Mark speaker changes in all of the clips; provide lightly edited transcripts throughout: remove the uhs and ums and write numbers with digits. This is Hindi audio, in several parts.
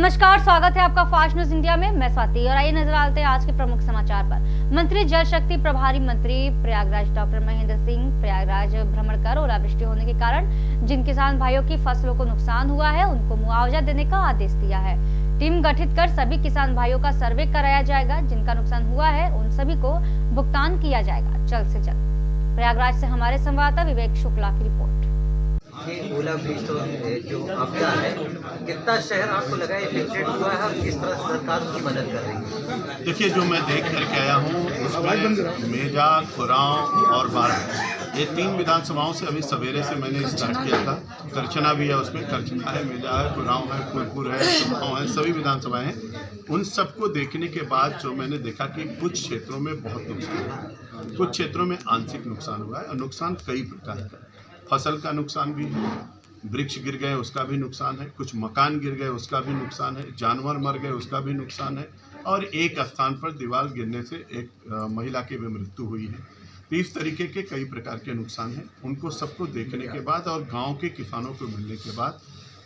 Speaker 1: नमस्कार, स्वागत है आपका फास्ट न्यूज इंडिया में। मैं स्वाति और आइए नजर डालते हैं आज के प्रमुख समाचार पर। मंत्री जल शक्ति प्रभारी मंत्री प्रयागराज डॉक्टर महेंद्र सिंह प्रयागराज भ्रमण कर ओलावृष्टि होने के कारण जिन किसान भाइयों की फसलों को नुकसान हुआ है उनको मुआवजा देने का आदेश दिया है। टीम गठित कर सभी किसान भाइयों का सर्वे कराया जाएगा। जिनका नुकसान हुआ है उन सभी को भुगतान किया जाएगा जल्द से जल्द। प्रयागराज से हमारे संवाददाता विवेक शुक्ला की रिपोर्ट।
Speaker 2: ओलावृष्टि जो आपदा है, कितना शहर आपको लगा इफेक्टेड हुआ है और किस तरह सरकार उसकी मदद कर रही है?
Speaker 3: देखिए, जो मैं देख करके आया हूँ उसमें मेजा, खुरांव और बारा, ये 3 विधानसभाओं से अभी सवेरे से मैंने स्टार्ट किया था। करछना भी है, उसमें करछना है, मेजा है, खुरांव है, फूलपुर है, सुखांव है, सभी विधानसभाएं हैं। उन सबको देखने के बाद जो मैंने देखा कि कुछ क्षेत्रों में बहुत नुकसान हुआ, कुछ क्षेत्रों में आंशिक नुकसान हुआ है और नुकसान कई प्रकार का। फसल का नुकसान भी है, वृक्ष गिर गए उसका भी नुकसान है, कुछ मकान गिर गए उसका भी नुकसान है, जानवर मर गए उसका भी नुकसान है और एक स्थान पर दीवार गिरने से एक महिला की भी मृत्यु हुई है। तो इस तरीके के कई प्रकार के नुकसान हैं। उनको सबको देखने के बाद और गांव के किसानों को मिलने के बाद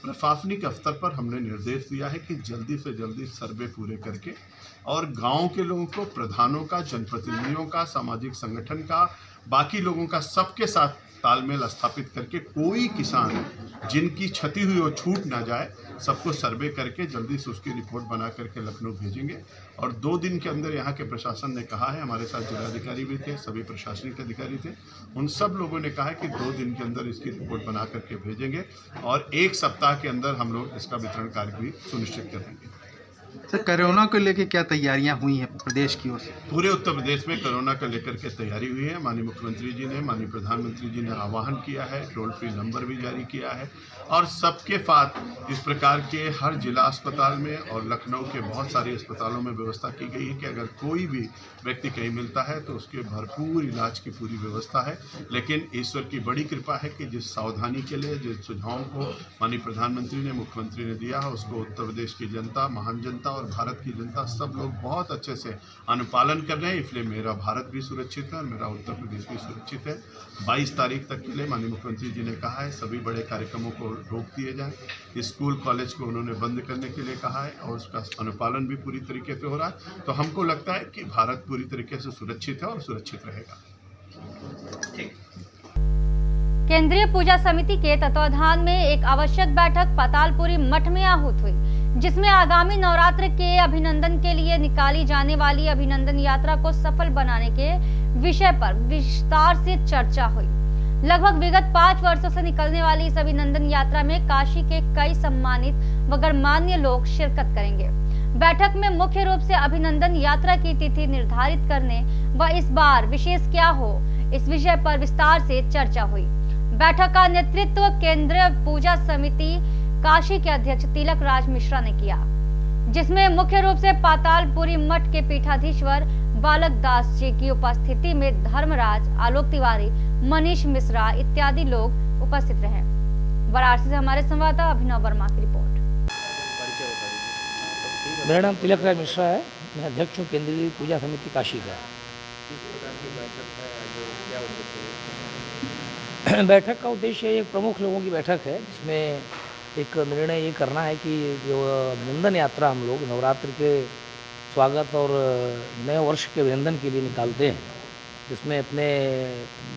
Speaker 3: प्रशासनिक स्तर पर हमने निर्देश दिया है कि जल्दी से जल्दी सर्वे पूरे करके और गांव के लोगों को, प्रधानों का, जनप्रतिनिधियों का, सामाजिक संगठन का, बाकी लोगों का सबके साथ तालमेल स्थापित करके कोई किसान जिनकी क्षति हुई वो छूट ना जाए, सबको सर्वे करके जल्दी से उसकी रिपोर्ट बना करके लखनऊ भेजेंगे। और 2 दिन के अंदर यहाँ के प्रशासन ने कहा है, हमारे साथ जिलाधिकारी भी थे, सभी प्रशासनिक अधिकारी थे, उन सब लोगों ने कहा है कि 2 दिन के अंदर इसकी रिपोर्ट बना करके भेजेंगे और 1 सप्ताह के अंदर हम लोग इसका वितरण कार्य भी सुनिश्चित करेंगे।
Speaker 4: सर, कोरोना को लेकर क्या तैयारियां हुई हैं प्रदेश की ओर से?
Speaker 3: पूरे उत्तर प्रदेश में कोरोना को लेकर के तैयारी हुई है। माननीय मुख्यमंत्री जी ने, माननीय प्रधानमंत्री जी ने आह्वान किया है, टोल फ्री नंबर भी जारी किया है और सबके साथ इस प्रकार के हर जिला अस्पताल में और लखनऊ के बहुत सारे अस्पतालों में व्यवस्था की गई है कि अगर कोई भी व्यक्ति कहीं मिलता है तो उसके भरपूर इलाज की पूरी व्यवस्था है। लेकिन ईश्वर की बड़ी कृपा है कि जिस सावधानी के लिए, जिस सुझावों को माननीय प्रधानमंत्री ने, मुख्यमंत्री ने दिया है, उसको उत्तर प्रदेश की जनता, महान जनता और भारत की जनता सब लोग बहुत अच्छे से अनुपालन कर रहे हैं। इसलिए मेरा भारत भी सुरक्षित है और मेरा उत्तर प्रदेश भी सुरक्षित है। 22 तारीख तक के लिए माननीय मुख्यमंत्री जी ने कहा है सभी बड़े कार्यक्रमों को रोक दिए जाएं। स्कूल कॉलेज को उन्होंने बंद करने के लिए कहा है और उसका अनुपालन भी पूरी तरीके से हो रहा है। तो हमको लगता है कि भारत पूरी तरीके से सुरक्षित है और सुरक्षित रहेगा।
Speaker 1: केंद्रीय पूजा समिति के तत्वाधान में एक आवश्यक बैठक पातालपुरी मठ में आहूत हुई, जिसमें आगामी नवरात्र के अभिनंदन के लिए निकाली जाने वाली अभिनंदन यात्रा को सफल बनाने के विषय पर विस्तार से चर्चा हुई। लगभग विगत 5 वर्षों से निकलने वाली इस अभिनंदन यात्रा में काशी के कई सम्मानित व गणमान्य लोग शिरकत करेंगे। बैठक में मुख्य रूप से अभिनंदन यात्रा की तिथि निर्धारित करने व इस बार विशेष क्या हो, इस विषय पर विस्तार से चर्चा हुई। बैठक का नेतृत्व केंद्रीय पूजा समिति काशी के अध्यक्ष तिलक राज मिश्रा ने किया, जिसमें मुख्य रूप से पातालपुरी मठ के पीठाधीश्वर बालक दास जी की उपस्थिति में धर्मराज, आलोक तिवारी, मनीष मिश्रा इत्यादि लोग उपस्थित रहे। वाराणसी से हमारे संवाददाता अभिनव वर्मा की रिपोर्ट।
Speaker 5: मेरा नाम तिलक राज मिश्रा है, मैं अध्यक्ष हूँ केंद्रीय पूजा समिति काशी का। बैठक का उद्देश्य एक प्रमुख लोगों की बैठक है, जिसमें एक निर्णय ये करना है कि जो अभिनंदन यात्रा हम लोग नवरात्र के स्वागत और नए वर्ष के अभिनंदन के लिए निकालते हैं, जिसमें अपने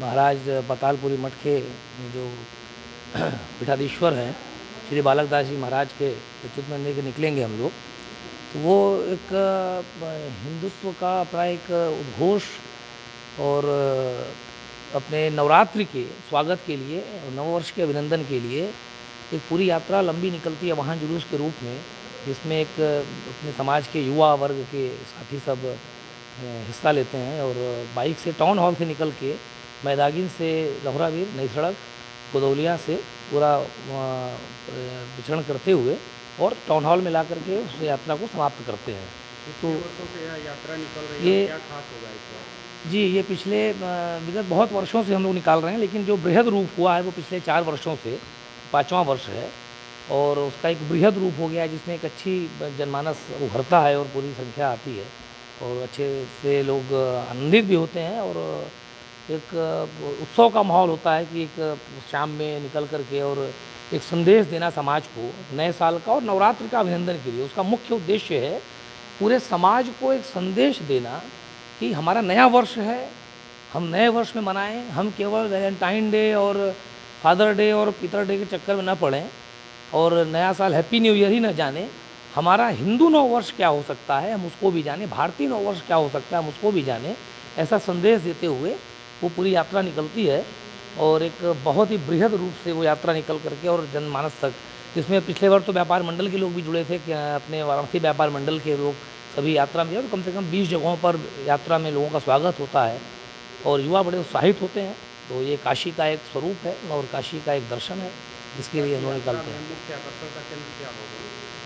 Speaker 5: महाराज पातालपुरी मठ के जो पीठाधीश्वर हैं श्री बालक दास जी महाराज के नेतृत्व में लेकर निकलेंगे हम लोग। तो वो एक हिंदुत्व का अपना एक उद्घोष और अपने नवरात्रि के स्वागत के लिए, नववर्ष के अभिनंदन के लिए एक पूरी यात्रा लंबी निकलती है वाहन जुलूस के रूप में, जिसमें एक अपने समाज के युवा वर्ग के साथी सब हिस्सा लेते हैं और बाइक से टाउन हॉल से निकल के मैदागिन से लोहरावीर, नई सड़क, गोदौलिया से पूरा विचरण करते हुए और टाउन हॉल में ला करके उस यात्रा को समाप्त करते हैं। तो
Speaker 4: यात्रा निकल रही है, क्या खास होगा इस बार?
Speaker 5: जी, ये पिछले विगत बहुत वर्षों से हम लोग निकाल रहे हैं, लेकिन जो बृहद रूप हुआ है वो पिछले 4 वर्षों से 5वां वर्ष है और उसका एक बृहद रूप हो गया है, जिसमें एक अच्छी जनमानस उभरता है और पूरी संख्या आती है और अच्छे से लोग आनंदित भी होते हैं और एक उत्सव का माहौल होता है कि एक शाम में निकल करके और एक संदेश देना समाज को नए साल का और नवरात्र का अभिनंदन के लिए। उसका मुख्य उद्देश्य है पूरे समाज को एक संदेश देना कि हमारा नया वर्ष है, हम नए वर्ष में मनाएं। हम केवल वैलेंटाइन डे और फादर डे और पितर डे के चक्कर में न पड़ें और नया साल हैप्पी न्यू ईयर ही न जाने। हमारा हिंदू नव वर्ष क्या हो सकता है हम उसको भी जाने, भारतीय नव वर्ष क्या हो सकता है हम उसको भी जाने। ऐसा संदेश देते हुए वो पूरी यात्रा निकलती है और एक बहुत ही बृहद रूप से वो यात्रा निकल करके और जनमानस तक, जिसमें पिछले वर्ष तो व्यापार मंडल के लोग भी जुड़े थे, अपने वाराणसी व्यापार मंडल के लोग सभी यात्रा में, तो कम से कम 20 जगहों पर यात्रा में लोगों का स्वागत होता है और युवा बड़े उत्साहित होते हैं। तो ये काशी का एक स्वरूप है और काशी का एक दर्शन है जिसके लिए हम लोग निकलते हैं।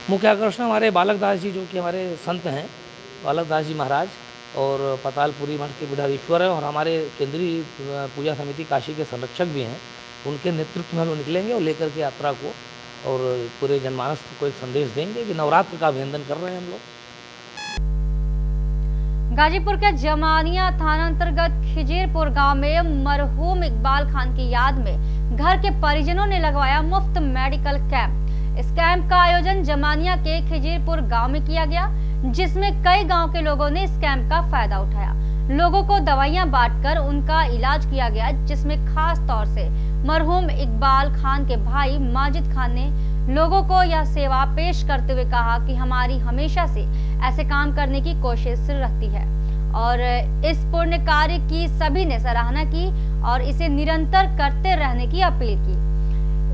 Speaker 5: मुख्य आकर्षण हमारे बालक दास जी, जो कि हमारे संत हैं, बालक दास जी महाराज और पतालपुरी मठ के पीठाधीश्वर हैं और हमारे केंद्रीय पूजा समिति काशी के संरक्षक भी हैं। उनके नेतृत्व में हम लोग निकलेंगे और लेकर के यात्रा को और पूरे जनमानस को एक संदेश देंगे कि नवरात्र का अभिनंदन कर रहे हैं हम लोग।
Speaker 1: गाजीपुर के जमानिया थाना अंतर्गत खिजीरपुर गांव में मरहूम इकबाल खान की याद में घर के परिजनों ने लगवाया मुफ्त मेडिकल कैंप। इस कैंप का आयोजन जमानिया के खिजीरपुर गांव में किया गया, जिसमें कई गांव के लोगों ने इस कैंप का फायदा उठाया। लोगों को दवाइयां बांटकर उनका इलाज किया गया, जिसमें खास तौर से मरहूम इकबाल खान के भाई माजिद खान ने लोगों को यह सेवा पेश करते हुए कहा कि हमारी हमेशा से ऐसे काम करने की कोशिश रहती है और इस पुण्य कार्य की सभी ने सराहना की और इसे निरंतर करते रहने की अपील की।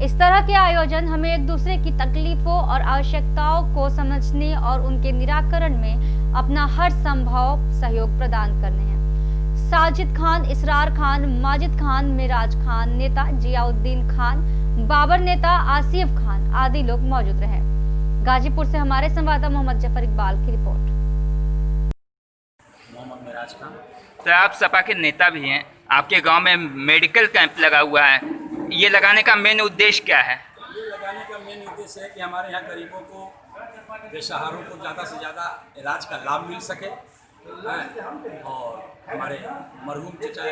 Speaker 1: इस तरह के आयोजन हमें एक दूसरे की तकलीफों और आवश्यकताओं को समझने और उनके निराकरण में अपना हर संभव सहयोग प्रदान करने हैं। साजिद खान, इसरार खान, माजिद खान, मिराज खान, नेता जियाउद्दीन खान, बाबर नेता आसिफ खान आदि लोग मौजूद रहे। गाजीपुर से हमारे संवाददाता मोहम्मद जफर इकबाल की रिपोर्ट।
Speaker 6: मोहम्मद मिराज खान। तो आप सपा के नेता भी हैं, आपके गांव में मेडिकल कैंप लगा हुआ है, ये लगाने का मेन उद्देश्य क्या है?
Speaker 7: ये लगाने का मेन उद्देश्य है कि हमारे यहाँ गरीबों को, बेसहारों को ज़्यादा से ज़्यादा इलाज का लाभ मिल सके और हमारे मरहूम चचा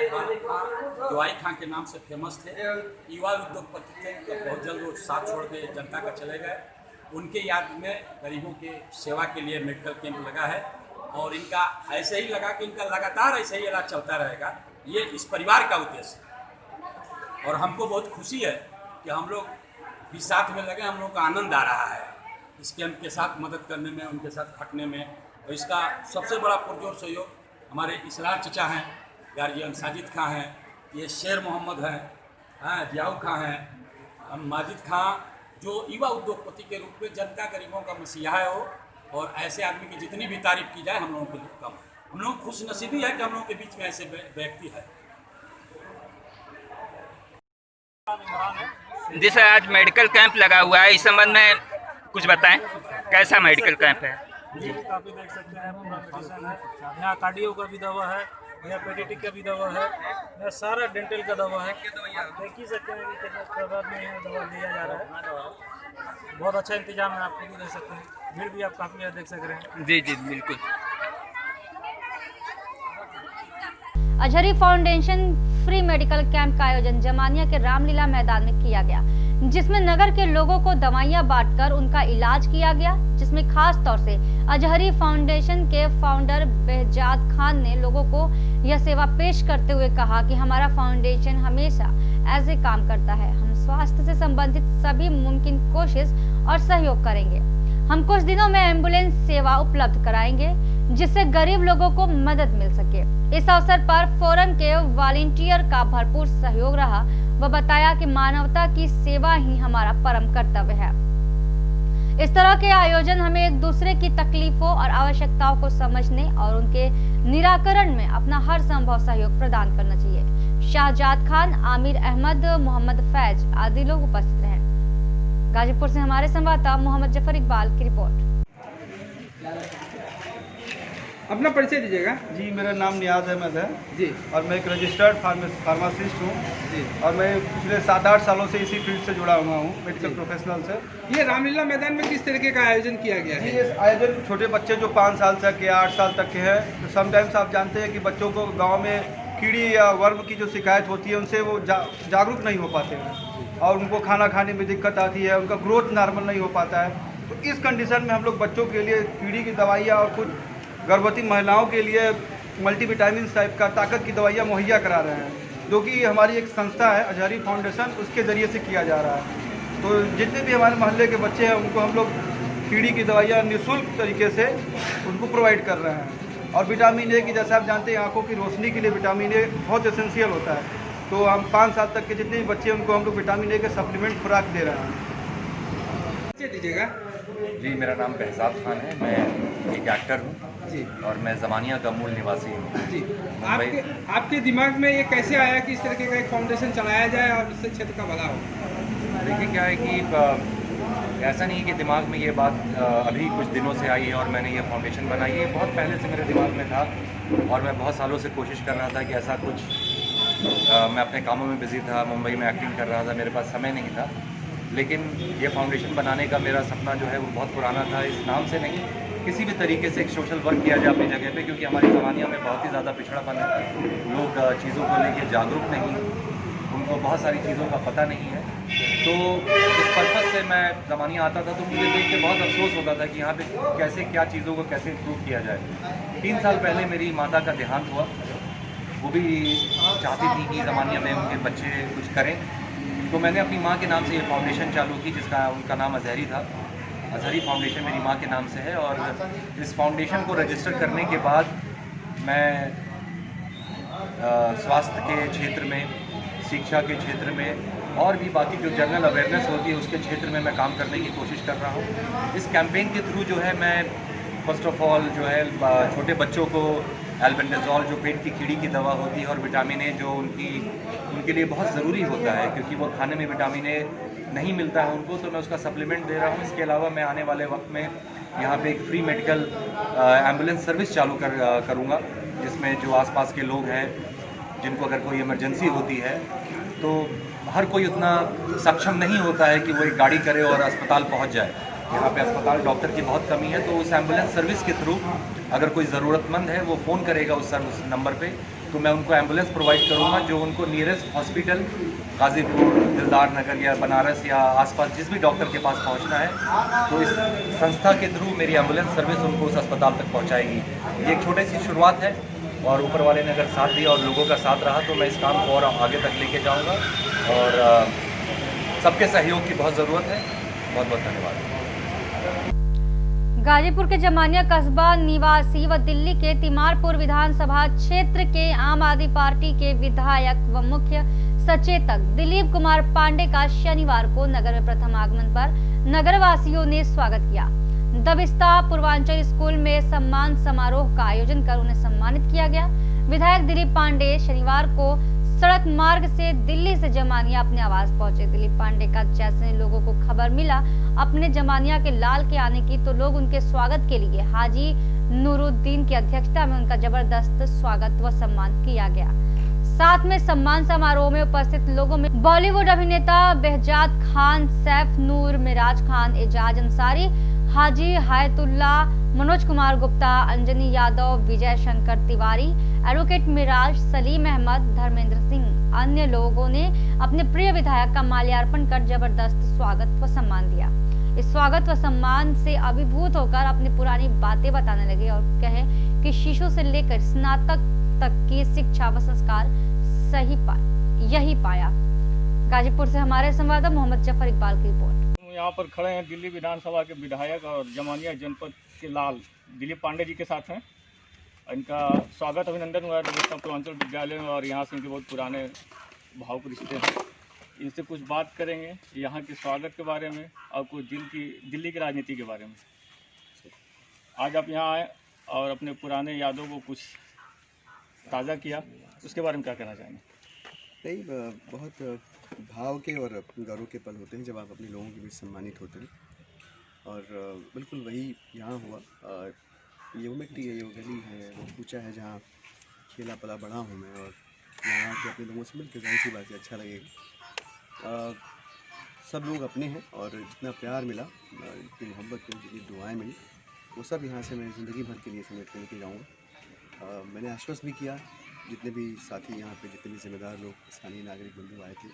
Speaker 7: दवाई खां के नाम से फेमस थे, युवा उद्योगपति थे, तो बहुत जल्द वो साथ छोड़ के जनता का चले गए। उनके याद में गरीबों के सेवा के लिए मेडिकल कैंप लगा है और इनका ऐसे ही लगा कि इनका लगातार ऐसे ही इलाज चलता रहेगा। ये इस परिवार का उद्देश्य है और हमको बहुत खुशी है कि हम लोग भी साथ में लगे, हम लोग का आनंद आ रहा है इस कैंप के साथ मदद करने में, उनके साथ खटने में। और इसका सबसे बड़ा पुरजोर सहयोग हमारे इसरार चचा हैं, गार्जियन साजिद खां हैं, ये शेर मोहम्मद हैं, जियाऊ खां हैं, माजिद खां, जो युवा उद्योगपति के रूप में जनता गरीबों का मसीहा है वो, और ऐसे आदमी की जितनी भी तारीफ की जाए हम लोगों के लिए कम। हम लोग खुश नसीबी है कि हम लोगों के बीच में ऐसे व्यक्ति है।
Speaker 6: जी सर, आज मेडिकल कैंप लगा हुआ है, इस संबंध में कुछ बताएं, कैसा मेडिकल कैंप है?
Speaker 8: जी काफ़ी देख सकते हैं, पूरा मेडिसिन है यहाँ, कार्डियो का भी दवा है, यहाँ पेडियाट्रिक का भी दवा है, यहाँ सारा डेंटल का दवा है। देख ही सकते हैं कि कितना तादाद में यहाँ दवा दिया जा रहा है। बहुत अच्छा इंतजाम है, आपको भी देख सकते हैं, भीड़ भी आप काफ़ी देख सक रहे हैं।
Speaker 6: जी जी बिल्कुल।
Speaker 1: Azhari foundation free medical camp का आयोजन जमानिया के रामलीला मैदान में किया गया, जिसमें नगर के लोगों को दवाइयां बांटकर उनका इलाज किया गया, जिसमें खास तौर से अजहरी फाउंडेशन के फाउंडर बेहजाद खान ने लोगों को यह सेवा पेश करते हुए कहा कि हमारा फाउंडेशन हमेशा ऐसे काम करता है, हम स्वास्थ्य से संबंधित सभी मुमकिन कोशिश और सहयोग करेंगे। हम कुछ दिनों में एम्बुलेंस सेवा उपलब्ध कराएंगे जिससे गरीब लोगों को मदद मिल सके। इस अवसर पर फोरम के वॉलंटियर का भरपूर सहयोग रहा। वह बताया कि मानवता की सेवा ही हमारा परम कर्तव्य है। इस तरह के आयोजन हमें एक दूसरे की तकलीफों और आवश्यकताओं को समझने और उनके निराकरण में अपना हर संभव सहयोग प्रदान करना चाहिए। शाहजाद खान, आमिर अहमद, मोहम्मद फैज आदि लोग उपस्थित रहे। गाजीपुर से हमारे संवाददाता मोहम्मद जफर इकबाल की रिपोर्ट।
Speaker 9: अपना परिचय दीजिएगा।
Speaker 10: जी, मेरा नाम नियाज अहमद है
Speaker 9: जी,
Speaker 10: और मैं एक रजिस्टर्ड फार्मासिस्ट हूँ जी, और मैं पिछले 7-8 सालों से इसी फील्ड से जुड़ा हुआ हूँ, मेडिकल प्रोफेशनल से।
Speaker 9: ये रामलीला मैदान में किस तरीके का आयोजन किया गया है?
Speaker 10: ये आयोजन छोटे बच्चे जो 5 साल तक के 8 साल तक के हैं, तो समटाइम्स आप जानते हैं कि बच्चों को गाँव में कीड़ी या वर्म की जो शिकायत होती है उनसे वो जागरूक नहीं हो पाते हैं, और उनको खाना खाने में दिक्कत आती है, उनका ग्रोथ नॉर्मल नहीं हो पाता है। तो इस कंडीशन में हम लोग बच्चों के लिए कीड़ी की दवाइयाँ और कुछ गर्भवती महिलाओं के लिए मल्टीविटामिन टाइप का ताकत की दवाइयाँ मुहैया करा रहे हैं, जो कि हमारी एक संस्था है अजहरी फाउंडेशन, उसके ज़रिए से किया जा रहा है। तो जितने भी हमारे मोहल्ले के बच्चे हैं उनको हम लोग कीड़ी की दवाइयाँ निःशुल्क तरीके से उनको प्रोवाइड कर रहे हैं। और विटामिन ए की, जैसा आप जानते हैं, आँखों की रोशनी के लिए विटामिन ए बहुत एसेंशियल होता है। तो हम 5 साल तक के जितने भी बच्चे हैं उनको हम लोग विटामिन ए के सप्लीमेंट खुराक दे रहे हैं।
Speaker 9: दीजिएगा
Speaker 11: जी, मेरा नाम बहजाद खान है, मैं एक एक्टर हूँ
Speaker 9: जी,
Speaker 11: और मैं ज़मानिया का मूल निवासी हूँ
Speaker 9: जी। आपके दिमाग में ये कैसे आया कि इस तरीके का एक फाउंडेशन चलाया जाए और इससे क्षेत्र का भला हो?
Speaker 11: देखिए क्या है कि ऐसा नहीं है कि दिमाग में ये बात अभी कुछ दिनों से आई है और मैंने ये फाउंडेशन बनाई है। बहुत पहले से मेरे दिमाग में था और मैं बहुत सालों से कोशिश कर रहा था कि ऐसा कुछ मैं अपने कामों में बिज़ी था, मुंबई में एक्टिंग कर रहा था, मेरे पास समय नहीं था। लेकिन ये फाउंडेशन बनाने का मेरा सपना जो है वो बहुत पुराना था। इस नाम से नहीं, किसी भी तरीके से एक सोशल वर्क किया जाए अपनी जगह पे, क्योंकि हमारी ज़मानिया में बहुत ही ज़्यादा पिछड़ापन है। लोग चीज़ों को लेके जागरूक नहीं, उनको बहुत सारी चीज़ों का पता नहीं है। तो इस पर्पज़ से मैं ज़मानिया आता था तो मुझे देख के बहुत अफसोस होता था कि यहाँ पे कैसे क्या चीज़ों को कैसे इम्प्रूव किया जाए। 3 साल पहले मेरी माता का देहांत हुआ। वो भी चाहती थी कि ज़मानिया में उनके बच्चे कुछ करें, तो मैंने अपनी माँ के नाम से ये फाउंडेशन चालू की, जिसका उनका नाम अजहरी था। अजहरी फाउंडेशन मेरी माँ के नाम से है। और इस फाउंडेशन को रजिस्टर करने के बाद मैं स्वास्थ्य के क्षेत्र में, शिक्षा के क्षेत्र में और भी बाकी जो जनरल अवेयरनेस होती है उसके क्षेत्र में मैं काम करने की कोशिश कर रहा हूँ। इस कैंपेन के थ्रू जो है मैं फर्स्ट ऑफ ऑल जो है छोटे बच्चों को एल्बेंडाजोल, जो पेट की कीड़ी की दवा होती है, और विटामिन ए जो उनके लिए बहुत ज़रूरी होता है, क्योंकि वो खाने में विटामिन ए नहीं मिलता है उनको, तो मैं उसका सप्लीमेंट दे रहा हूँ। इसके अलावा मैं आने वाले वक्त में यहाँ पे एक फ्री मेडिकल एम्बुलेंस सर्विस चालू करूँगा, जिसमें जो आसपास के लोग हैं जिनको अगर कोई इमरजेंसी होती है, तो हर कोई उतना सक्षम नहीं होता है कि वो एक गाड़ी करे और अस्पताल पहुँच जाए। यहाँ पे अस्पताल डॉक्टर की बहुत कमी है, तो उस एम्बुलेंस सर्विस के थ्रू अगर कोई ज़रूरतमंद है वो फ़ोन करेगा उस नंबर पे, तो मैं उनको एम्बुलेंस प्रोवाइड करूँगा, जो उनको नियरेस्ट हॉस्पिटल गाज़ीपुर, दिलदार नगर या बनारस या आसपास जिस भी डॉक्टर के पास पहुँचना है, तो इस संस्था के थ्रू मेरी एम्बुलेंस सर्विस उनको उस अस्पताल तक पहुँचाएगी। ये एक छोटी सी शुरुआत है और ऊपर वाले ने अगर साथ दिया और लोगों का साथ रहा तो मैं इस काम को और आगे तक लेके जाऊँगा। और सबके सहयोग की बहुत ज़रूरत है। बहुत बहुत धन्यवाद।
Speaker 1: गाजीपुर के जमानिया कस्बा निवासी व दिल्ली के तिमारपुर विधानसभा क्षेत्र के आम आदमी पार्टी के विधायक व मुख्य सचेतक दिलीप कुमार पांडे का शनिवार को नगर में प्रथम आगमन पर नगरवासियों ने स्वागत किया। दबिस्ता पूर्वांचल स्कूल में सम्मान समारोह का आयोजन कर उन्हें सम्मानित किया गया। विधायक दिलीप पांडे शनिवार को सड़क मार्ग से दिल्ली से जमानिया अपने आवास पहुंचे। दिलीप पांडे का जैसे लोगों को खबर मिला अपने जमानिया के लाल के आने की, तो लोग उनके स्वागत के लिए हाजी नूरुद्दीन की अध्यक्षता में उनका जबरदस्त स्वागत व सम्मान किया गया। साथ में सम्मान समारोह में उपस्थित लोगों में बॉलीवुड अभिनेता बेहजाद खान, सैफ नूर, मिराज खान, एजाज अंसारी, हाजी हायतुल्ला, मनोज कुमार गुप्ता, अंजनी यादव, विजय शंकर तिवारी, एडवोकेट मिराज, सलीम अहमद, धर्मेंद्र सिंह, अन्य लोगों ने अपने प्रिय विधायक का माल्यार्पण कर जबरदस्त स्वागत व सम्मान दिया। इस स्वागत व सम्मान से अभिभूत होकर अपनी पुरानी बातें बताने लगे और कहे कि शिशु से लेकर स्नातक तक की शिक्षा व संस्कार यही पाया। गाजीपुर से हमारे संवाददाता मोहम्मद जफर इकबाल की रिपोर्ट।
Speaker 12: यहाँ पर खड़े हैं दिल्ली विधानसभा के विधायक और जमानिया जनपद के लाल दिलीप पांडे जी के साथ हैं। इनका स्वागत अभिनंदन हुआ है दबिस्ता पूर्वांचल विद्यालय में और यहाँ से इनके बहुत पुराने भावुक रिश्ते हैं। इनसे कुछ बात करेंगे यहाँ के स्वागत के बारे में और कुछ दिल्ली की राजनीति के बारे में। आज आप यहाँ आए और अपने पुराने यादों को कुछ ताज़ा किया, उसके बारे में क्या कहना चाहेंगे?
Speaker 13: नहीं, बहुत भाव के और गौरव के पल होते हैं जब आप अपने लोगों के बीच सम्मानित होते हैं, और बिल्कुल वही यहाँ हुआ। ये वो मिट्टी है, ये वो गली है, वो कूचा है जहाँ खेला पला बड़ा हूँ मैं, और यहाँ के अपने लोगों से मिलकर जाहिर सी बात है अच्छा लगेगा। सब लोग अपने हैं और जितना प्यार मिला, जितनी मोहब्बत मिली, जितनी दुआएं मिली, वो सब यहाँ से मैं ज़िंदगी भर के लिए समेट लेके जाऊँगा। मैंने आश्वस्त भी किया जितने भी साथी यहाँ पे, जितने भी जिम्मेदार लोग, स्थानीय नागरिक बंधु आए थे,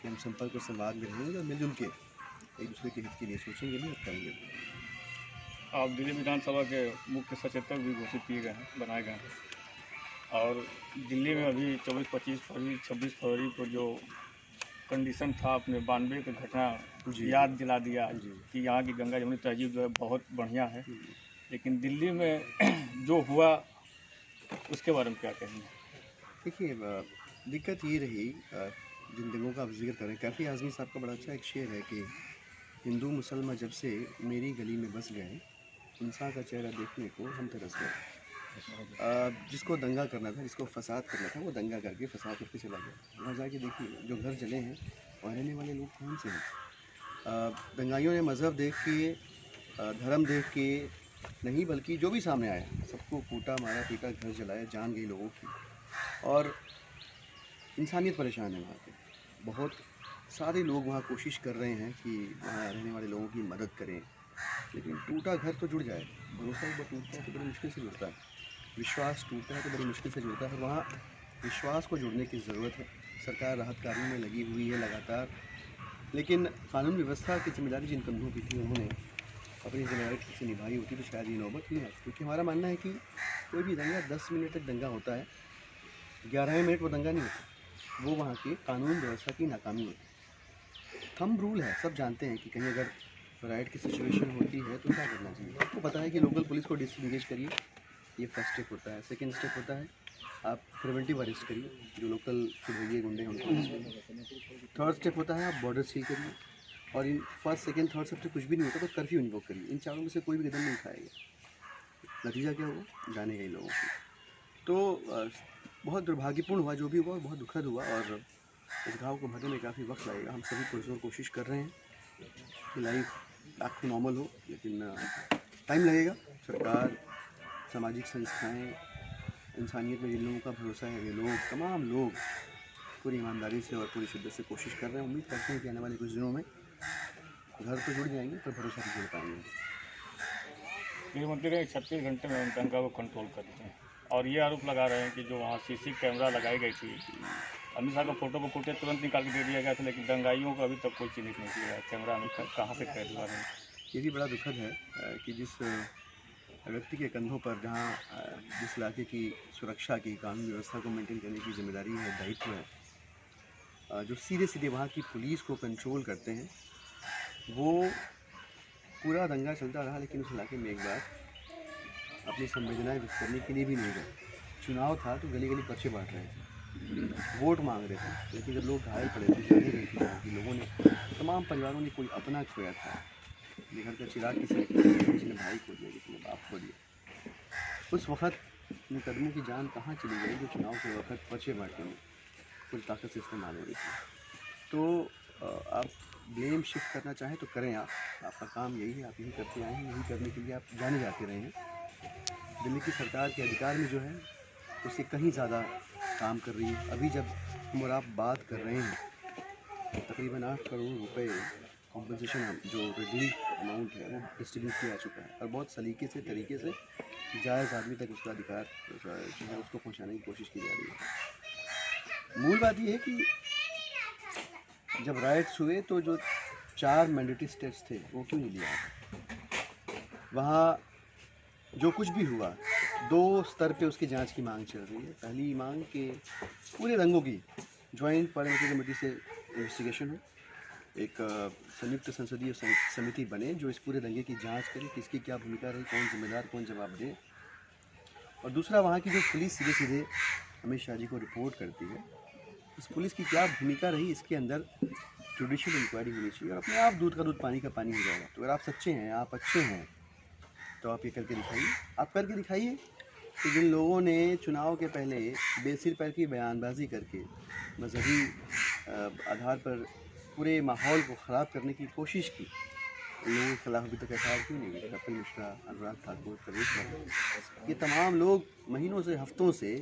Speaker 13: कि हम संपर्क और संवाद में रहेंगे और मिलजुल के एक दूसरे के हित के लिए सोचेंगे भी और करेंगे भी।
Speaker 12: आप दिल्ली विधानसभा के मुख्य सचेतक भी घोषित किए गए हैं, बनाए गए हैं। और दिल्ली में अभी 24-25 फरवरी 26 फरवरी को जो कंडीशन था, अपने 92 की घटना याद दिला दिया कि यहाँ की गंगा जमुनी तहजीब जो है बहुत बढ़िया है। लेकिन दिल्ली में जो हुआ उसके बारे में क्या कहेंगे?
Speaker 13: देखिए, दिक्कत ये रही, जिन जगहों का आप जिक्र करें, काफ़ी आज़मी साहब का बड़ा अच्छा एक शेर है कि हिंदू मुसलमान जब से मेरी गली में बस गए, इंसान का चेहरा देखने को हम तरस गए। जिसको दंगा करना था, जिसको फसाद करना था, वो दंगा करके फसाद करके चला गया। वहाँ जाके देखिए जो घर जले हैं वहाँ रहने वाले लोग कौन से हैं। दंगाइयों ने मज़हब देख के, धर्म देख के नहीं, बल्कि जो भी सामने आया सबको कूटा, मारा, पीटा, घर जलाया, जान गई लोगों की। और इंसानियत परेशान है वहाँ पे। बहुत सारे लोग वहाँ कोशिश कर रहे हैं कि वहाँ रहने वाले लोगों की मदद करें, लेकिन टूटा घर तो जुड़ जाए, भरोसा एक बार टूटता है तो बड़ी मुश्किल से जुड़ता है, विश्वास टूटता है तो बड़ी मुश्किल से जुड़ता है। वहाँ विश्वास को जुड़ने की ज़रूरत है। सरकार राहत कार्यों में लगी हुई है लगातार, लेकिन कानून व्यवस्था की जिम्मेदारी जिन कंधों की थी उन्होंने अपनी जिम्मेदारी ठीक से निभाई होती तो शायद ये नौबत नहीं आती। क्योंकि हमारा मानना है कि कोई भी दंगा 10 मिनट तक दंगा होता है, 11वें मिनट वो दंगा नहीं होता, वो वहाँ की कानून व्यवस्था की नाकामी होती है। थंब रूल है, सब जानते हैं कि कहीं अगर राइट की सिचुएशन होती है तो क्या करना चाहिए। आपको पता है कि लोकल पुलिस को डिसएंगेज करिए, ये फर्स्ट स्टेप होता है। सेकंड स्टेप होता है आप प्रिवेंटिव अरेस्ट करिए, जो लोकल छुड़ैये गुंडे हैं उनको अरेस्ट करिए। थर्ड स्टेप होता है आप बॉर्डर सील करिए, और in first second third step से कुछ भी नहीं होता तो कर्फ्यू इन्वोक करिए। इन चारों में से कोई भी कदम नहीं उठाएगा, नतीजा क्या हुआ जाने गए लोगों की। तो बहुत दुर्भाग्यपूर्ण हुआ जो भी हुआ, बहुत दुखद हुआ, और इस घाव को भरने में काफ़ी वक्त लगेगा। हम सभी पुरजोर कोशिश कर रहे हैं कि लाइफ बैक टू नॉर्मल हो, लेकिन टाइम लगेगा। सरकार, सामाजिक संस्थाएं, इंसानियत में जिन लोगों का भरोसा है वे लोग, तमाम लोग पूरी ईमानदारी से और पूरी शिद्दत से कोशिश कर रहे हैं। उम्मीद करते हैं कि आने वाले कुछ दिनों में घर तो जुड़ जाएंगे पर भरोसा नहीं जुड़ पाएंगे।
Speaker 12: गृहमंत्री ने 36 घंटे में दंगा को कंट्रोल कर दिया है, और ये आरोप लगा रहे हैं कि जो वहाँ सीसी कैमरा लगाई गई थी, अमित शाह का फोटो को फुटेज तुरंत निकाल के दे दिया गया था, लेकिन दंगाइयों को अभी तक कोई चिन्हित नहीं किया गया। कैमरा में कहाँ से कैद हुआ है।
Speaker 13: ये भी बड़ा दुखद है कि जिस व्यक्ति के कंधों पर, जहाँ जिस इलाके की सुरक्षा की, कानून व्यवस्था को मेंटेन करने की जिम्मेदारी है, दायित्व है, जो सीधे सीधे वहाँ की पुलिस को कंट्रोल करते हैं, वो पूरा दंगा चलता रहा। लेकिन उस इलाके में एक बार अपनी संवेदनाएं व्यक्त करने के लिए भी नहीं गए। चुनाव था तो गली गली पर्चे बांट रहे थे, वोट मांग रहे थे, लेकिन जब लोग घायल पड़े थे, जाने गई थी वहाँ की लोगों ने, तमाम परिवारों ने कोई अपना खोया था, घर का चिराग किसी ने खो दिया, किसी ने भाई खो दिया, किसी ने बाप खो दिया। उस वक्त मुकदमों की जान कहाँ चली गई जो चुनाव के वक्त पर्चे बांटने में पूरी ताकत से इस्तेमाल हो रही थी। तो आप ब्लेम शिफ्ट करना चाहें तो करें, आपका काम यही है, आप यही करते आए हैं, यही करने के लिए आप जाने जाते रहे हैं। दिल्ली की सरकार के अधिकार में जो है उससे कहीं ज़्यादा काम कर रही है। अभी जब हम और आप बात कर रहे हैं तकरीबन 8 करोड़ रुपए कॉम्पनसेशन जो रिलीफ अमाउंट है वो डिस्ट्रीब्यूट किया जा चुका है, और बहुत सलीके से, तरीके से जायज़ आदमी तक उसका अधिकार जो है उसको पहुँचाने की कोशिश की जा रही है। मूल बात ये है कि जब राइट्स हुए तो जो 4 मैंडेटरी स्टेप्स थे वो क्यों नहीं लिया। वहाँ जो कुछ भी हुआ 2 स्तर पे उसकी जांच की मांग चल रही है। पहली मांग के पूरे रंगों की ज्वाइंट पार्लियामेंट्री कमेटी से इन्वेस्टिगेशन हो, एक संयुक्त संसदीय समिति बने जो इस पूरे दंगे की जांच करे, किसकी क्या भूमिका रही, कौन जिम्मेदार, कौन जवाब दे। और दूसरा, वहाँ की जो पुलिस सीधे सीधे अमित शाह जी को रिपोर्ट करती है, उस पुलिस की क्या भूमिका रही, इसके अंदर जुडिशियल इंक्वायरी होनी चाहिए, और अपने आप दूध का दूध पानी का पानी हो जाएगा। तो अगर आप सच्चे हैं, आप अच्छे हैं, तो आप ये करके दिखाइए। आप करके दिखाइए कि जिन लोगों ने चुनाव के पहले बेसिर पैर की बयानबाजी करके मजहबी आधार पर पूरे माहौल को ख़राब करने की कोशिश की, उन लोगों के खिलाफ अभी तक एफआईआर क्यों नहीं हुई। कपिल मिश्रा, अनुराग ठाकुर, प्रवेश वर्मा, ये तमाम लोग महीनों से, हफ्तों से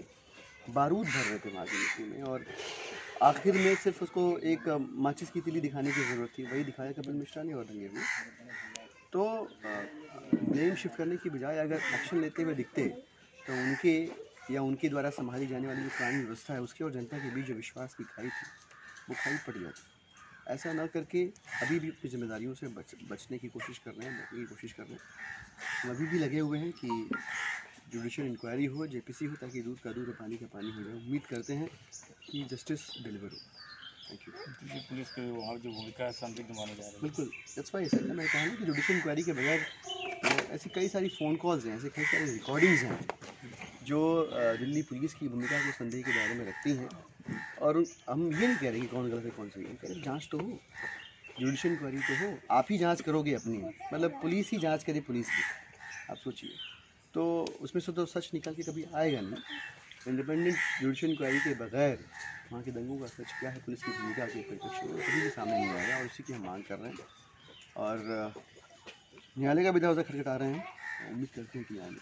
Speaker 13: बारूद भर रहे थे वहाँ की मिट्टी में, और आखिर में सिर्फ उसको एक माचिस की तीली दिखाने की ज़रूरत थी, वही दिखाया कपिल मिश्रा ने और दंगे हुए। तो ब्लेम शिफ्ट करने की बजाय अगर एक्शन लेते हुए दिखते तो उनके या उनके द्वारा संभाली जाने वाली जो कानून व्यवस्था है उसके और जनता के बीच जो विश्वास की खाई थी वो खाई पड़ जाती। ऐसा ना करके अभी भी अपनी जिम्मेदारियों से बचने की कोशिश कर रहे हैं, बचने की कोशिश कर रहे हैं। हम अभी भी लगे हुए हैं कि जुडिशियल इंक्वायरी हो, जेपीसी हो, ताकि दूध का दूध और पानी का पानी हो जाए। उम्मीद करते हैं कि जस्टिस डिलीवर हो। Thank you.
Speaker 12: पुलिस की वहाँ जो भूमिका है संदिग्ध माने जा रहे हैं।
Speaker 13: बिल्कुल, दैट्स व्हाई सर मैं कहा ना कि जुडिशियल इंक्वायरी के बगैर ऐसी कई सारी फ़ोन कॉल्स हैं, ऐसे कई सारी रिकॉर्डिंग्स हैं जो दिल्ली पुलिस की भूमिका को संदेह के दायरे में रखती हैं। और हम ये नहीं कह रहे कि कौन गलत है कौन सही है, हम कह रहे जाँच तो हो, जुडिशियल इंक्वायरी तो हो। आप ही जाँच करोगे अपनी, मतलब पुलिस ही जाँच करे पुलिस की, आप सोचिए, तो उसमें से तो सच निकल के कभी आएगा नहीं। इंडिपेंडेंट जुडिशियल इंक्वायरी के बगैर वहाँ के दंगों का सच क्या है, पुलिस की भूमिका के प्रत्यक्ष कभी भी सामने नहीं आएगा, और उसी की हम मांग कर रहे हैं। और न्यायालय का भी दरवाज़ा खटखटा रहे हैं, उम्मीद करते हैं कि आएंगे।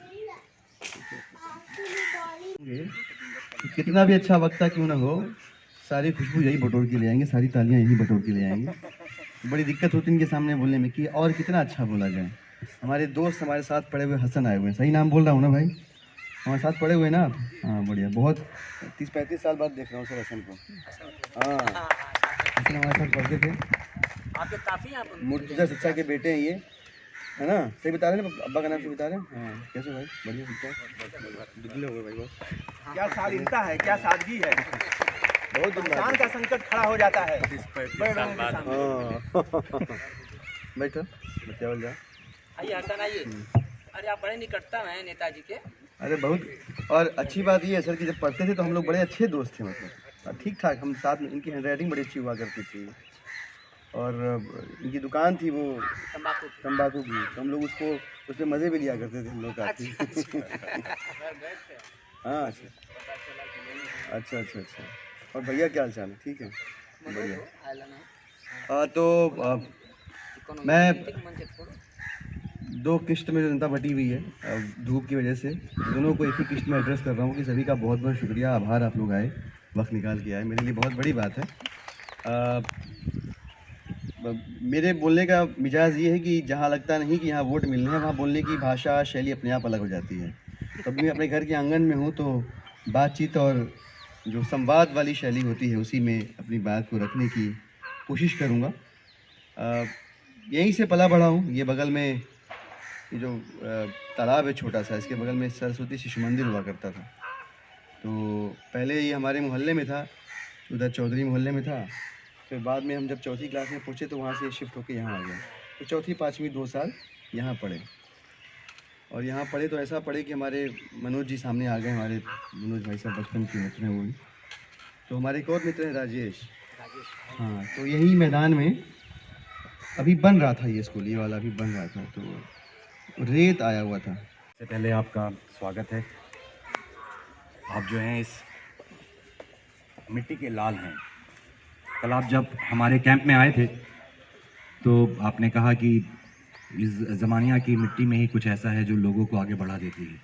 Speaker 13: कितना भी अच्छा वक्ता क्यों ना हो, सारी खुशबू यही बटोर के ले आएंगे, सारी तालियां यही बटोर के ले आएंगे। बड़ी दिक्कत होती है इनके सामने बोलने में कि और कितना अच्छा बोला जाए। हमारे दोस्त हमारे साथ पढ़े हुए हसन आए हुए हैं, सही नाम बोल रहा हूँ ना भाई? हमारे साथ पढ़े हुए ना आप? हाँ बढ़िया, बहुत 30-35 साल बाद देख रहा हूँ सर हसन को। हाँ हसन हमारे साथ पढ़ते थे,
Speaker 14: आपके काफ़ी
Speaker 13: मुर्तजा सच्चा के बेटे हैं ये, है ना? सही बता रहे हैं ना, अब्बा का नाम से बता रहे हैं? हाँ कैसे भाई? बढ़िया दुबले हो गए भाई, बहुत
Speaker 14: क्या शालीनता है, क्या सादगी है,
Speaker 13: बहुत
Speaker 14: इंसान का संकट खड़ा हो जाता है।
Speaker 13: बैठो बच्चा जा।
Speaker 14: आइए हसन आइए। अरे आप बड़े निकटता हैं नेताजी के।
Speaker 13: अरे बहुत, और अच्छी बात ये है सर कि जब पढ़ते थे तो हम लोग बड़े अच्छे दोस्त थे, मतलब ठीक ठाक हम साथ में, इनकी हैंडराइटिंग बड़ी अच्छी हुआ करती थी, और इनकी दुकान थी वो तंबाकू की, तो हम लोग उसको उसमें मज़े भी लिया करते थे हम लोग काफ़ी। हाँ अच्छा। और भैया क्या हाल चाल है? ठीक है बढ़िया। तो मैं 2 किस्त में जनता बटी हुई है धूप की वजह से, दोनों को एक ही किस्त में एड्रेस कर रहा हूँ कि सभी का बहुत बहुत शुक्रिया, आभार, आप लोग आए, वक्त निकाल के आए, मेरे लिए बहुत बड़ी बात है। मेरे बोलने का मिजाज ये है कि जहाँ लगता नहीं कि यहाँ वोट मिलने हैं, वहाँ बोलने की भाषा शैली अपने आप अलग हो जाती है। कभी मैं अपने घर के आंगन में हूँ तो बातचीत और जो संवाद वाली शैली होती है उसी में अपनी बात को रखने की कोशिश करूँगा। यहीं से पला बढ़ा हूँ, ये बगल में ये जो तालाब है छोटा सा, इसके बगल में सरस्वती शिशु मंदिर हुआ करता था। तो पहले ये हमारे मोहल्ले में था, उधर चौधरी मोहल्ले में था, फिर बाद में हम जब 4th क्लास में पहुँचे तो वहाँ से शिफ्ट होकर यहाँ आ गए। तो 4th 5वीं 2 साल यहाँ पढ़े, और यहाँ पढ़े तो ऐसा पढ़े कि हमारे मनोज जी सामने आ गए, हमारे मनोज भाई साहब बचपन के मित्र हैं वो भी। तो हमारे एक और मित्र हैं राजेश। हाँ तो यही मैदान में अभी बन रहा था ये स्कूल, ये वाला अभी बन रहा था, तो रेत आया हुआ था।
Speaker 11: सबसे पहले आपका स्वागत है। आप जो हैं इस मिट्टी के लाल हैं। कल आप जब हमारे कैंप में आए थे तो आपने कहा कि इस ज़मानिया की मिट्टी में ही कुछ ऐसा है जो लोगों को आगे बढ़ा देती है।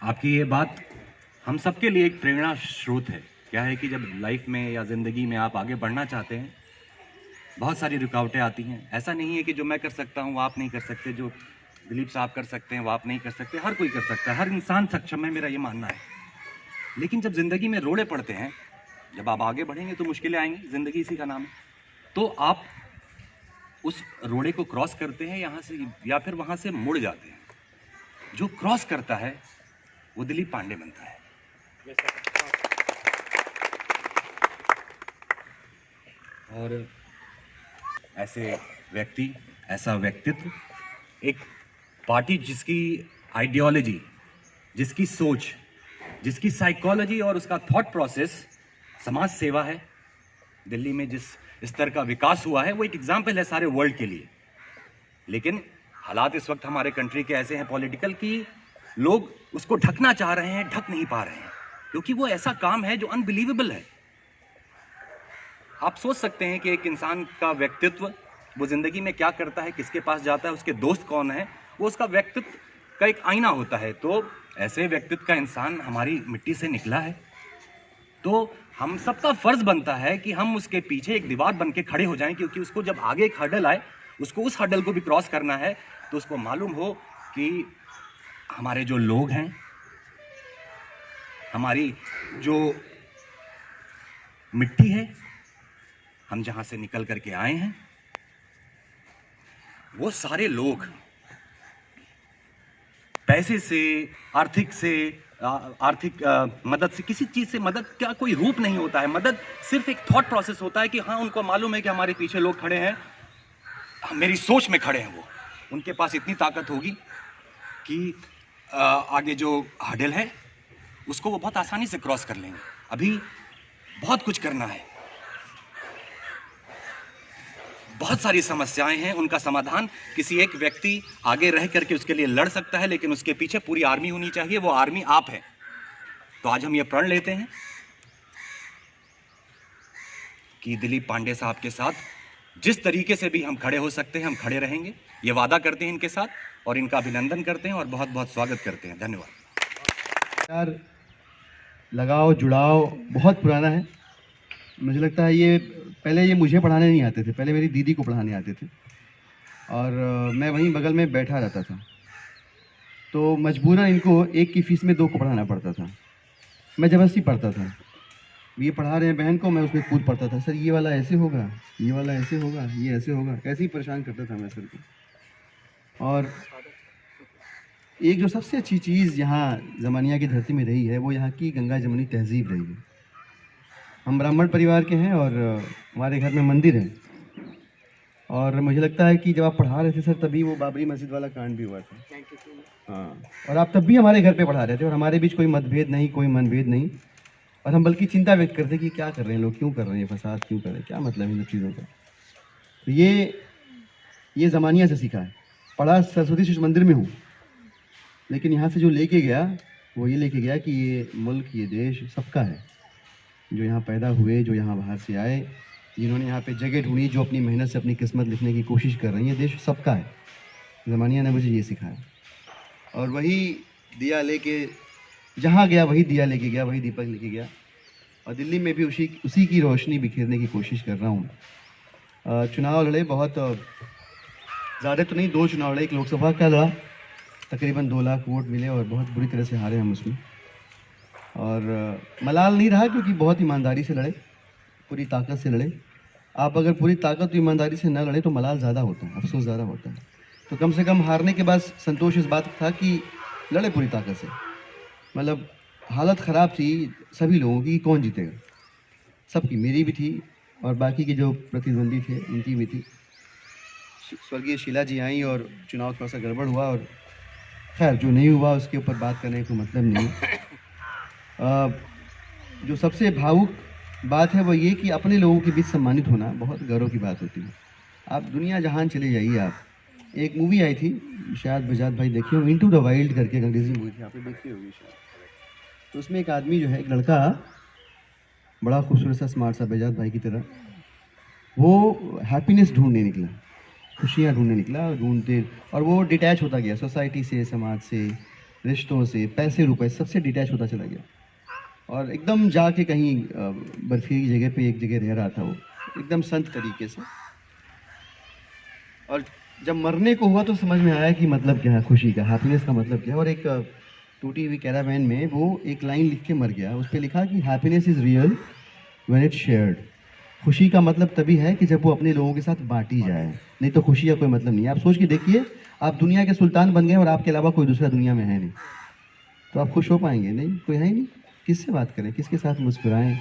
Speaker 11: आपकी ये बात हम सबके लिए एक प्रेरणा स्रोत है। क्या है कि जब लाइफ में या ज़िंदगी में आप आगे बढ़ना चाहते हैं, बहुत सारी रुकावटें आती हैं। ऐसा नहीं है कि जो मैं कर सकता हूँ वो आप नहीं कर सकते, जो दिलीप साहब कर सकते हैं वो आप नहीं कर सकते, हर कोई कर सकता है, हर इंसान सक्षम है, मेरा ये मानना है। लेकिन जब ज़िंदगी में रोड़े पड़ते हैं, जब आप आगे बढ़ेंगे तो मुश्किलें आएंगी, ज़िंदगी इसी का नाम है। तो आप उस रोड़े को क्रॉस करते हैं यहाँ से, या फिर वहाँ से मुड़ जाते हैं। जो क्रॉस करता है वो दिलीप पांडे बनता है। और ऐसे व्यक्ति, ऐसा व्यक्तित्व, एक पार्टी जिसकी आइडियोलॉजी, जिसकी सोच, जिसकी साइकोलॉजी और उसका थॉट प्रोसेस समाज सेवा है। दिल्ली में जिस स्तर का विकास हुआ है वो एक एग्जाम्पल है सारे वर्ल्ड के लिए। लेकिन हालात इस वक्त हमारे कंट्री के ऐसे हैं पॉलिटिकल कि लोग उसको ढकना चाह रहे हैं, ढक नहीं पा रहे हैं, क्योंकि वो ऐसा काम है जो अनबिलीवेबल है। आप सोच सकते हैं कि एक इंसान का व्यक्तित्व, वो ज़िंदगी में क्या करता है, किसके पास जाता है, उसके दोस्त कौन है, वो उसका व्यक्तित्व का एक आईना होता है। तो ऐसे व्यक्तित्व का इंसान हमारी मिट्टी से निकला है, तो हम सबका फ़र्ज़ बनता है कि हम उसके पीछे एक दीवार बन के खड़े हो जाएं, क्योंकि उसको जब आगे एक हर्डल आए, उसको उस हर्डल को भी क्रॉस करना है। तो उसको मालूम हो कि हमारे जो लोग हैं, हमारी जो मिट्टी है, हम जहाँ से निकल करके आए हैं, वो सारे लोग पैसे से, आर्थिक मदद से, किसी चीज़ से मदद का कोई रूप नहीं होता है। मदद सिर्फ एक थॉट प्रोसेस होता है कि हाँ, उनको मालूम है कि हमारे पीछे लोग खड़े हैं, मेरी सोच में खड़े हैं, वो उनके पास इतनी ताकत होगी कि आगे जो हर्डल है उसको वो बहुत आसानी से क्रॉस कर लेंगे। अभी बहुत कुछ करना है, बहुत सारी समस्याएं हैं, उनका समाधान किसी एक व्यक्ति आगे रह करके उसके लिए लड़ सकता है, लेकिन उसके पीछे पूरी आर्मी होनी चाहिए। वो आर्मी आप है। तो आज हम ये प्रण लेते हैं कि दिलीप पांडे साहब के साथ जिस तरीके से भी हम खड़े हो सकते हैं, हम खड़े रहेंगे। ये वादा करते हैं इनके साथ और इनका अभिनंदन करते हैं और बहुत बहुत स्वागत करते हैं। धन्यवाद।
Speaker 13: यार, लगाव जुड़ाव बहुत पुराना है। मुझे लगता है ये पहले ये मुझे पढ़ाने नहीं आते थे, पहले मेरी दीदी को पढ़ाने आते थे और मैं वहीं बगल में बैठा रहता था। तो मजबूरन इनको एक की फीस में दो को पढ़ाना पड़ता था। मैं ज़बरदस्ती पढ़ता था। ये पढ़ा रहे हैं बहन को, मैं उसमें कूद पड़ता था। सर ये वाला ऐसे होगा, ये वाला ऐसे होगा, ये ऐसे होगा, ऐसे ही परेशान करता था मैं सर को। और एक जो सबसे अच्छी चीज़ यहाँ ज़मानिया की धरती में रही है, वो यहाँ की गंगा जमुनी तहजीब रही है। हम ब्राह्मण परिवार के हैं और हमारे घर में मंदिर है और मुझे लगता है कि जब आप पढ़ा रहे थे सर, तभी वो बाबरी मस्जिद वाला कांड भी हुआ था। हाँ, और आप तब भी हमारे घर पे पढ़ा रहे थे और हमारे बीच कोई मतभेद नहीं, कोई मनभेद नहीं, और हम बल्कि चिंता व्यक्त करते कि क्या कर रहे हैं लोग, क्यों कर रहे हैं फसाद, क्यों कर रहे हैं, क्या मतलब है इन सब चीज़ों का। तो ये ज़मानिया से सीखा है। पढ़ा सरस्वती शिशु मंदिर में हूँ, लेकिन यहाँ से जो लेके गया वो ये लेके गया कि ये मुल्क, ये देश सबका है। जो यहाँ पैदा हुए, जो यहाँ बाहर से आए, जिन्होंने यहाँ पे जगह ढूंढी, जो अपनी मेहनत से अपनी किस्मत लिखने की कोशिश कर रही है, देश सबका है। ज़मानिया ने मुझे ये सिखाया और वही दिया लेके जहाँ गया, वही दिया लेके गया, वही दीपक लेके गया। और दिल्ली में भी उसी की रोशनी बिखेरने की कोशिश कर रहा हूँ। चुनाव लड़े, बहुत ज़्यादा तो नहीं, 2 चुनाव लड़े। एक लोकसभा का लड़ा, तकरीबन 2 लाख वोट मिले और बहुत बुरी तरह से हारे हम उसमें। और मलाल नहीं रहा क्योंकि बहुत ईमानदारी से लड़े, पूरी ताकत से लड़े। आप अगर पूरी ताकत और ईमानदारी से न लड़े तो मलाल ज़्यादा होता है, अफसोस ज़्यादा होता है। तो कम से कम हारने के बाद संतोष इस बात था कि लड़े पूरी ताकत से। मतलब हालत ख़राब थी सभी लोगों की, कौन जीतेगा, सबकी, मेरी भी थी और बाकी के जो प्रतिद्वंदी थे उनकी भी थी। स्वर्गीय शीला जी आई और चुनाव थोड़ा सा गड़बड़ हुआ और खैर जो नहीं हुआ उसके ऊपर बात करने का मतलब नहीं। जो सबसे भावुक बात है वो ये कि अपने लोगों के बीच सम्मानित होना बहुत गर्व की बात होती है। आप दुनिया जहान चले जाइए। आप एक मूवी आई थी, शायद बजाज भाई देखे हो, इनटू द वाइल्ड करके एक अंग्रेजी मूवी थी, आपने देखी होगी शायद। तो उसमें एक आदमी जो है, एक लड़का, बड़ा खूबसूरत सा स्मार्ट सा बजाज भाई की तरह, वो हैप्पीनेस ढूंढने निकला, खुशियाँ ढूंढने निकला, ढूंढते, और वो डिटैच होता गया सोसाइटी से, समाज से, रिश्तों से, पैसे रुपए सबसे डिटैच होता चला गया और एकदम जाके कहीं बर्फीली जगह पे एक जगह रह रहा था वो, एकदम संत तरीके से। और जब मरने को हुआ तो समझ में आया कि मतलब क्या है खुशी का, हैप्पीनेस का मतलब क्या है। और एक टूटी हुई कैरावैन में वो एक लाइन लिख के मर गया, उस पर लिखा कि happiness is real when it's shared. खुशी का मतलब तभी है कि जब वो अपने लोगों के साथ बांटी जाए, नहीं तो खुशी का कोई मतलब नहीं है। आप सोच के देखिए, आप दुनिया के सुल्तान बन गए और आपके अलावा कोई दूसरा दुनिया में है नहीं, तो आप खुश हो पाएंगे? नहीं, कोई है ही नहीं। किससे बात करें, किसके साथ मुस्कुराएं?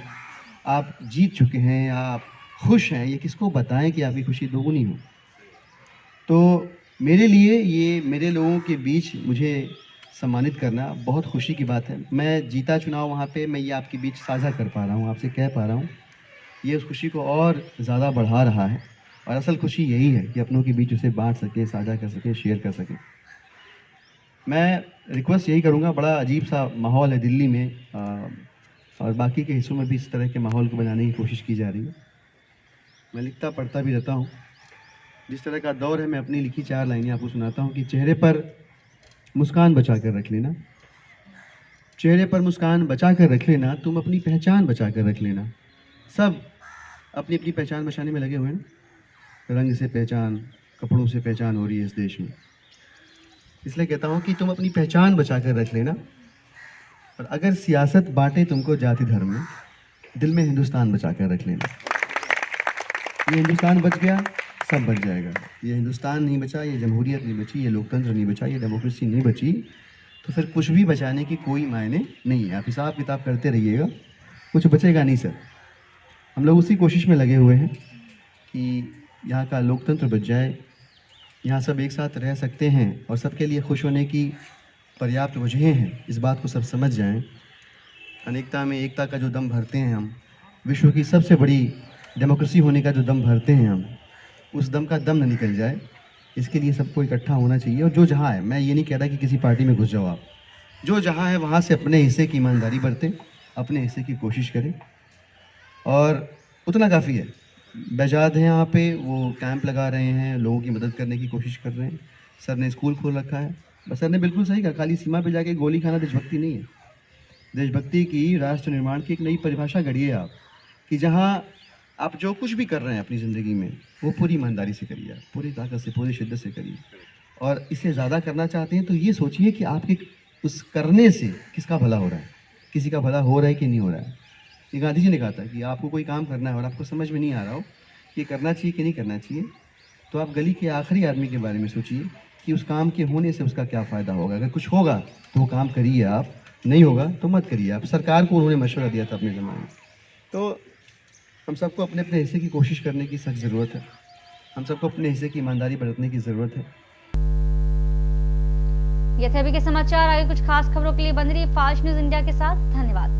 Speaker 13: आप जीत चुके हैं, आप खुश हैं, ये किसको बताएं कि आपकी खुशी दोगुनी हो? तो मेरे लिए ये मेरे लोगों के बीच मुझे सम्मानित करना बहुत खुशी की बात है। मैं जीता चुनाव वहाँ पे, मैं ये आपके बीच साझा कर पा रहा हूँ, आपसे कह पा रहा हूँ, ये उस खुशी को और ज़्यादा बढ़ा रहा है। और असल खुशी यही है कि अपनों के बीच उसे बांट सकें, साझा कर सकें, शेयर कर सकें। मैं रिक्वेस्ट यही करूँगा, बड़ा अजीब सा माहौल है दिल्ली में और बाकी के हिस्सों में भी इस तरह के माहौल को बनाने की कोशिश की जा रही है। मैं लिखता पढ़ता भी रहता हूँ। जिस तरह का दौर है, मैं अपनी लिखी 4 लाइनें आपको सुनाता हूँ कि चेहरे पर मुस्कान बचा कर रख लेना, चेहरे पर मुस्कान बचा कर रख लेना, तुम अपनी पहचान बचा कर रख लेना। सब अपनी अपनी पहचान बचाने में लगे हुए हैं। रंग से पहचान, कपड़ों से पहचान हो रही है इस देश में, इसलिए कहता हूँ कि तुम अपनी पहचान बचा कर रख लेना। और अगर सियासत बांटे तुमको जाति धर्म में, दिल में हिंदुस्तान बचा कर रख लेना। ये हिंदुस्तान बच गया, सब बच जाएगा। ये हिंदुस्तान नहीं बचा, ये जमहूरियत नहीं बची, ये लोकतंत्र नहीं बचा, ये डेमोक्रेसी नहीं बची, तो फिर कुछ भी बचाने की कोई मायने नहीं है। आप हिसाब किताब करते रहिएगा, कुछ बचेगा नहीं सर। हम लोग उसी कोशिश में लगे हुए हैं कि यहाँ का लोकतंत्र बच जाए, यहाँ सब एक साथ रह सकते हैं और सबके लिए खुश होने की पर्याप्त वजहें हैं, इस बात को सब समझ जाएं। अनेकता में एकता का जो दम भरते हैं हम, विश्व की सबसे बड़ी डेमोक्रेसी होने का जो दम भरते हैं हम, उस दम का दम न निकल जाए, इसके लिए सबको इकट्ठा होना चाहिए। और जो जहाँ है, मैं ये नहीं कह रहा कि किसी पार्टी में घुस जाओ आप, जो जहाँ है वहाँ से अपने हिस्से की ईमानदारी बरतें, अपने हिस्से की कोशिश करें और उतना काफ़ी है। बेजाद हैं यहाँ पे, वो कैंप लगा रहे हैं, लोगों की मदद करने की कोशिश कर रहे हैं। सर ने स्कूल खोल रखा है, बस सर ने बिल्कुल सही कहा, खाली सीमा पे जाके गोली खाना देशभक्ति नहीं है। देशभक्ति की, राष्ट्र निर्माण की एक नई परिभाषा गढ़िए आप, कि जहाँ आप जो कुछ भी कर रहे हैं अपनी ज़िंदगी में, वो पूरी ईमानदारी से करिए, पूरी ताकत से, पूरी शिद्दत से करिए। और इससे ज़्यादा करना चाहते हैं तो ये सोचिए कि आपके उस करने से किसका भला हो रहा है, किसी का भला हो रहा है कि नहीं हो रहा है। ये गांधी जी ने कहा था कि आपको कोई काम करना है और आपको समझ में नहीं आ रहा हो कि करना चाहिए कि नहीं करना चाहिए, तो आप गली के आखिरी आदमी के बारे में सोचिए कि उस काम के होने से उसका क्या फ़ायदा होगा। अगर कुछ होगा तो वो काम करिए आप, नहीं होगा तो मत करिए आप। सरकार को उन्होंने मशवरा दिया था अपने ज़माने में। तो हम सबको अपने अपने हिस्से की कोशिश करने की सख्त ज़रूरत है, हम सबको अपने हिस्से की ईमानदारी बरतने की ज़रूरत है।
Speaker 1: ये थे अभी के समाचार। आगे कुछ खास खबरों के लिए बन रही फास्ट न्यूज़ इंडिया के साथ। धन्यवाद।